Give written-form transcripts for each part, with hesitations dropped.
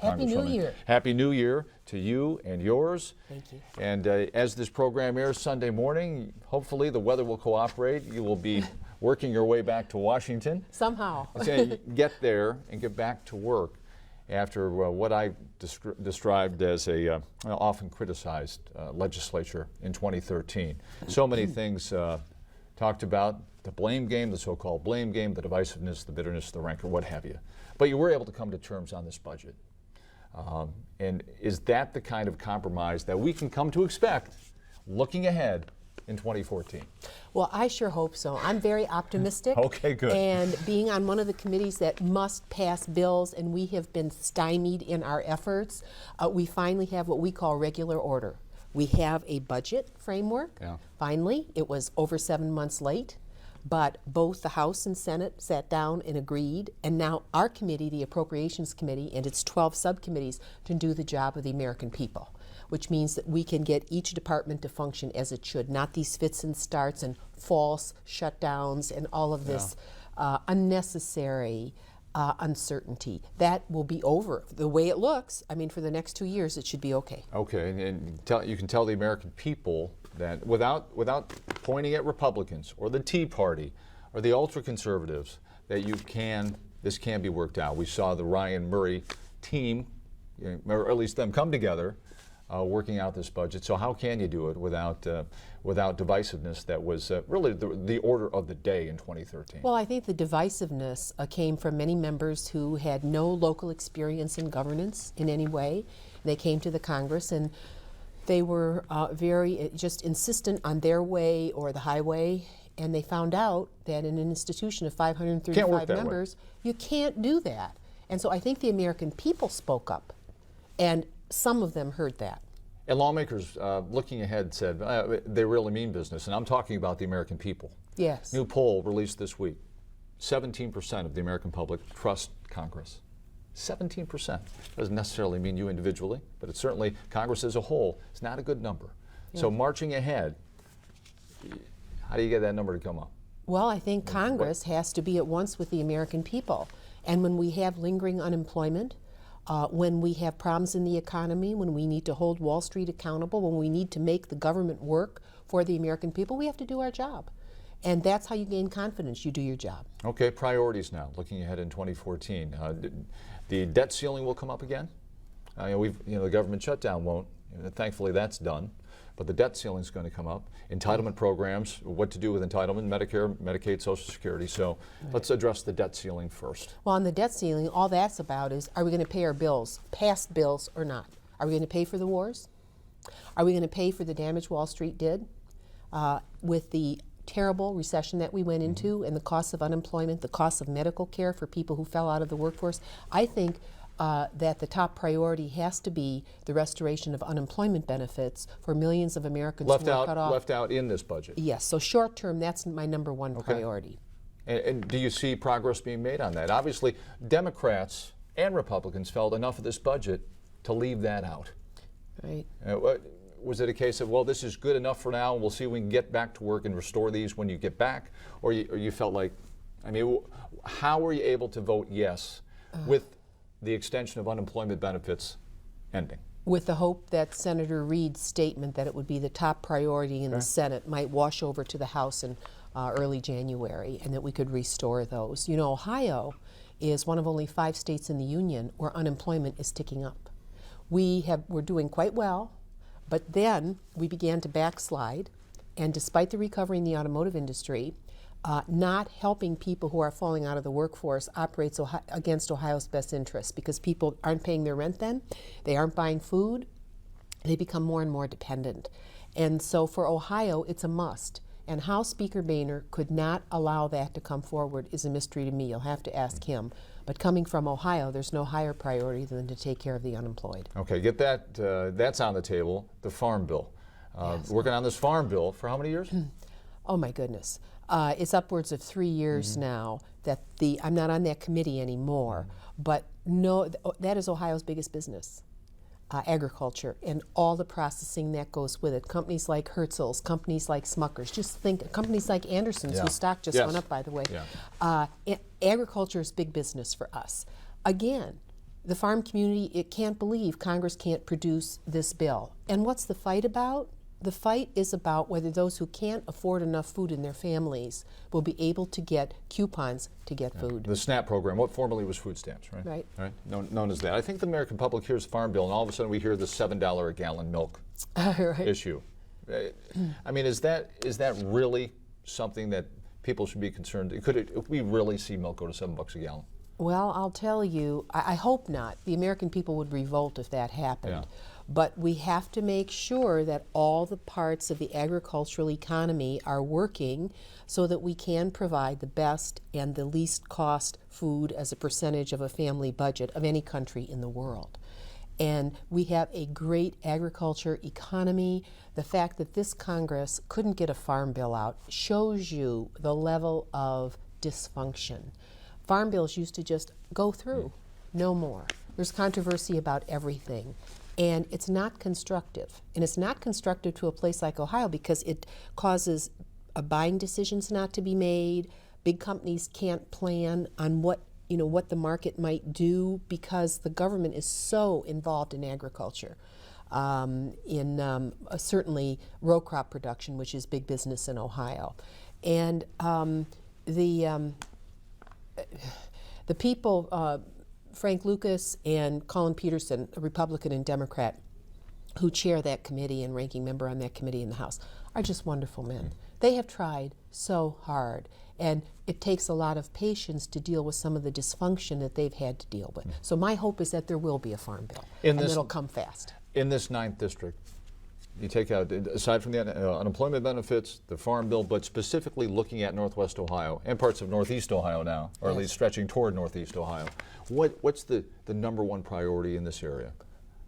Happy New Congresswoman. Year. Happy New Year to you and yours. Thank you. And as this program airs Sunday morning, hopefully the weather will cooperate. You will be working your way back to Washington. Somehow. So get there and get back to work after what I described as a often criticized legislature in 2013. So many things talked about, the blame game, the so-called blame game, the divisiveness, the bitterness, the rancor, what have you. But you were able to come to terms on this budget. And is that the kind of compromise that we can come to expect looking ahead in 2014? Well, I sure hope so. I'm very optimistic. Okay, good. And being on one of the committees that must pass bills, and we have been stymied in our efforts, we finally have what we call regular order. We have a budget framework. Yeah. Finally, it was over 7 months late, but both the House and Senate sat down and agreed, and now our committee, the Appropriations Committee, and its 12 subcommittees, to do the job of the American people, which means that we can get each department to function as it should, not these fits and starts and false shutdowns and all of this unnecessary uncertainty. That will be over. The way it looks, I mean, for the next 2 years, it should be okay. Okay, and you can tell the American people that without pointing at Republicans or the Tea Party or the ultra-conservatives, that this can be worked out. We saw the Ryan Murray team, or at least them, come together working out this budget. So how can you do it without divisiveness that was really the order of the day in 2013? Well, I think the divisiveness came from many members who had no local experience in governance in any way. They came to the Congress and they were very just insistent on their way or the highway, and they found out that in an institution of 535 members, you can't do that. And so I think the American people spoke up, and some of them heard that. And lawmakers looking ahead said they really mean business, and I'm talking about the American people. Yes. New poll released this week, 17% of the American public trust Congress. 17%. Doesn't necessarily mean you individually, but it's certainly Congress as a whole. It's not a good number. Yeah. So marching ahead, how do you get that number to come up? Well, I think Congress has to be at once with the American people. And when we have lingering unemployment, when we have problems in the economy, when we need to hold Wall Street accountable, when we need to make the government work for the American people, we have to do our job. And that's how you gain confidence. You do your job. Okay, priorities now, looking ahead in 2014. The debt ceiling will come up again. The government shutdown won't. Thankfully, that's done. But the debt ceiling is going to come up. Entitlement programs, what to do with entitlement, Medicare, Medicaid, Social Security. So let's address the debt ceiling first. Well, on the debt ceiling, all that's about is, are we going to pay our bills, past bills or not? Are we going to pay for the wars? Are we going to pay for the damage Wall Street did with the terrible recession that we went into and the cost of unemployment, the cost of medical care for people who fell out of the workforce? I think that the top priority has to be the restoration of unemployment benefits for millions of Americans who were cut off. Left out in this budget. Yes, so short term, that's my number one priority. And do you see progress being made on that? Obviously, Democrats and Republicans felt enough of this budget to leave that out. Right. Was it a case of, well, this is good enough for now, and we'll see if we can get back to work and restore these when you get back? Or you felt like, I mean, how were you able to vote yes with the extension of unemployment benefits ending? With the hope that Senator Reid's statement that it would be the top priority in the Senate might wash over to the House in early January, and that we could restore those. You know, Ohio is one of only 5 states in the Union where unemployment is ticking up. We're doing quite well, but then we began to backslide, and despite the recovery in the automotive industry, not helping people who are falling out of the workforce operates against Ohio's best interests, because people aren't paying their rent then, they aren't buying food, they become more and more dependent. And so for Ohio, it's a must. And how Speaker Boehner could not allow that to come forward is a mystery to me. You'll have to ask him. But coming from Ohio, there's no higher priority than to take care of the unemployed. Okay, get that. That's on the table, the Farm Bill. Yes. Working on this Farm Bill for how many years? Oh my goodness. It's upwards of 3 years now that I'm not on that committee anymore, but no, that is Ohio's biggest business. Agriculture and all the processing that goes with it. Companies like Herzl's, companies like Smucker's, just think companies like Anderson's, whose stock just went up, by the way. Yeah. Agriculture is big business for us. Again, the farm community, it can't believe Congress can't produce this bill. And what's the fight about? The fight is about whether those who can't afford enough food in their families will be able to get coupons to get food. The SNAP program, what formerly was food stamps, right? Right. Right. Known as that. I think the American public hears the Farm Bill, and all of a sudden we hear the $7 a gallon milk Right. issue. I mean, is that really something that people should be concerned? Could we really see milk go to $7 a gallon? Well, I'll tell you, I hope not. The American people would revolt if that happened. Yeah. But we have to make sure that all the parts of the agricultural economy are working so that we can provide the best and the least cost food as a percentage of a family budget of any country in the world. And we have a great agriculture economy. The fact that this Congress couldn't get a farm bill out shows you the level of dysfunction. Farm bills used to just go through, no more. There's controversy about everything. And it's not constructive. And it's not constructive to a place like Ohio because it causes buying decisions not to be made. Big companies can't plan on what the market might do because the government is so involved in agriculture, certainly row crop production, which is big business in Ohio. And the people, Frank Lucas and Colin Peterson, a Republican and Democrat, who chair that committee and ranking member on that committee in the House, are just wonderful men. They have tried so hard, and it takes a lot of patience to deal with some of the dysfunction that they've had to deal with. So my hope is that there will be a farm bill, and it'll come fast. In this 9th district, you take out, aside from the unemployment benefits, the farm bill, but specifically looking at Northwest Ohio and parts of Northeast Ohio now, or at least stretching toward Northeast Ohio, what's the number one priority in this area?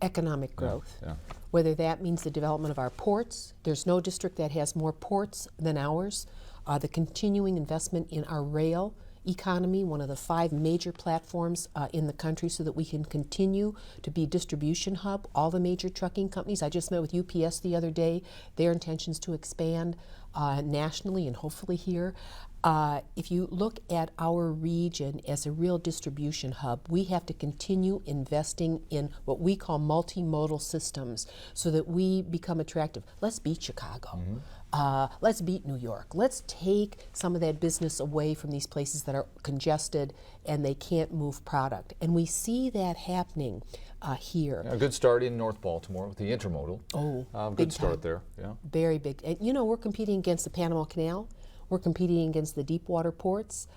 Economic growth. Yeah. Whether that means the development of our ports. There's no district that has more ports than ours. The continuing investment in our rail economy, one of the 5 major platforms in the country, so that we can continue to be a distribution hub. All the major trucking companies, I just met with UPS the other day, their intentions to expand nationally and hopefully here. If you look at our region as a real distribution hub, we have to continue investing in what we call multimodal systems so that we become attractive. Let's beat Chicago. Let's beat New York. Let's take some of that business away from these places that are congested and they can't move product. And we see that happening here. A good start in North Baltimore with the intermodal. Good start there. Yeah. Very big. And we're competing against the Panama Canal. We're competing against the deep water ports.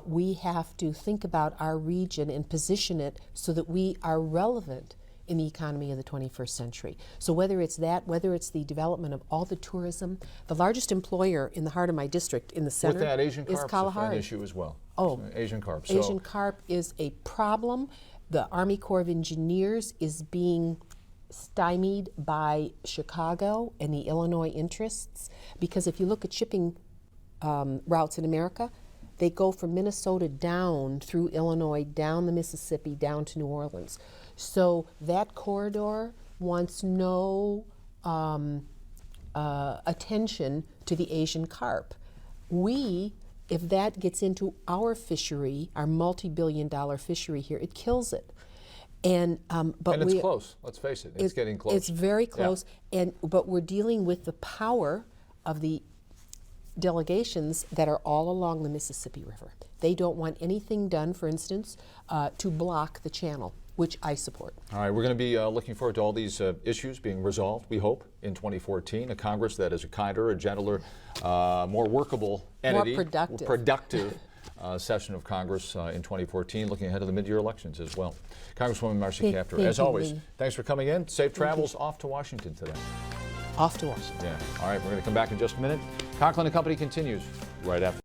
We have to think about our region and position it so that we are relevant in the economy of the 21st century. So whether it's that, whether it's the development of all the tourism, the largest employer in the heart of my district in the center with that, Asian is carp's Kalahari. an issue as well. Asian carp. Asian carp is a problem. The Army Corps of Engineers is being stymied by Chicago and the Illinois interests, because if you look at shipping routes in America, they go from Minnesota down through Illinois, down the Mississippi, down to New Orleans. So that corridor wants no attention to the Asian carp. If that gets into our fishery, our multi-billion-dollar fishery here, it kills it. And it's close. Let's face it. It's getting close. It's very close. Yeah. But we're dealing with the power of the delegations that are all along the Mississippi River. They don't want anything done, for instance, to block the channel, which I support. All right, we're going to be looking forward to all these issues being resolved, we hope, in 2014. A Congress that is a kinder, a gentler, more workable entity. More productive. Session of Congress in 2014, looking ahead of the mid-year elections as well. Congresswoman Marcy Kaptur, thank as you, always, Lee. thanks for coming in. Safe travels off to Washington today. Off to Washington. Yeah. All right, we're going to come back in just a minute. Conklin and Company continues right after.